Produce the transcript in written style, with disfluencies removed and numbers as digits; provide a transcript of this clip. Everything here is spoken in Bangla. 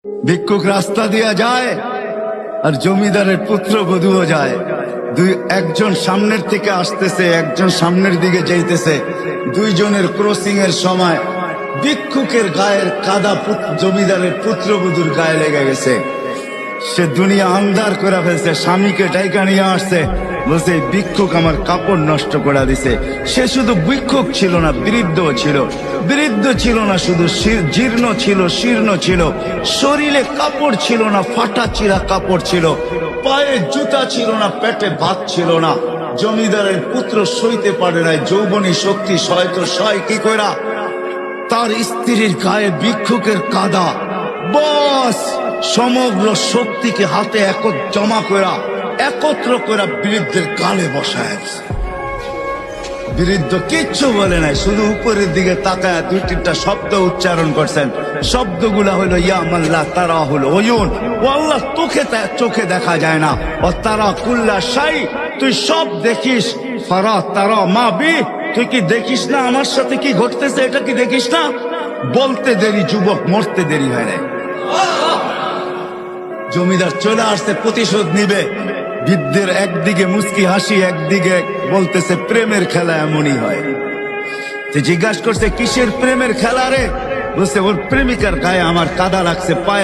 ভিক্ষুক রাস্তা দিয়া যায় আর জমিদারের পুত্রবধূও যায়। একজন সামনের থেকে আসতেছে, একজন সামনের দিকে যাইতেছে। দুইজনের ক্রসিং এর সময় ভিক্ষুকের গায়ের কাদা জমিদারের পুত্রবধূর গায়ে লেগে গেছে। সে দুনিয়া আন্ধার করে ফেলছে, স্বামীকে ডাইকা নিয়ে আসছে, বলছে ভিক্ষুক আমার কাপড় নষ্ট করে দিছে। সে শুধু ভিক্ষুক ছিল না, বৃদ্ধ ছিল। বৃদ্ধ ছিল না শুধু, জীর্ণ ছিল, শীর্ণ ছিল। শরীরে কাপড় ছিল না, ফাটা চিরা কাপড় ছিল। পায়ে জুতা ছিল না, পেটে ভাত ছিল না। জমিদারের পুত্র সইতে পারে নাই, যৌবনী শক্তি সয় তো সয় কি কইরা। তার স্ত্রীর গায়ে ভিক্ষুকের কাদা, বস সমগ্র শক্তিকে হাতে জমা করা, একত্র করা বৃদ্ধের গালে বসায়। বৃদ্ধ কিচ্ছু বলে নাই, শুধু উপরের দিকে তাকায় দুই তিনটা শব্দ উচ্চারণ করছেন। শব্দগুলা হলো ইয়া মাল্লাহ, তারা হলো ওয়ুন, ও আল্লাহ চোখে দেখা যায় না। ও তারা কুল্লা শাই, তুই সব দেখিস। ফারা তারা মা বি, তুই কি দেখিস না আমার সাথে কি ঘটতেছে? এটা কি দেখিস না? বলতে দেরি যুবক, মরতে দেরি হয় না। জমিদার চলে আসছে, প্রতিশোধ নিবে। বৃদ্ধের একদিকে মুস্কি হাসি, একদিকে বলতেছে প্রেমের খেলা এমনই হয়। জিজ্ঞাসা করছে কিসের প্রেমের খেলা রে? বলছে ওর প্রেমিকার গায়ে আমার কাদা লাগছে, পায়ের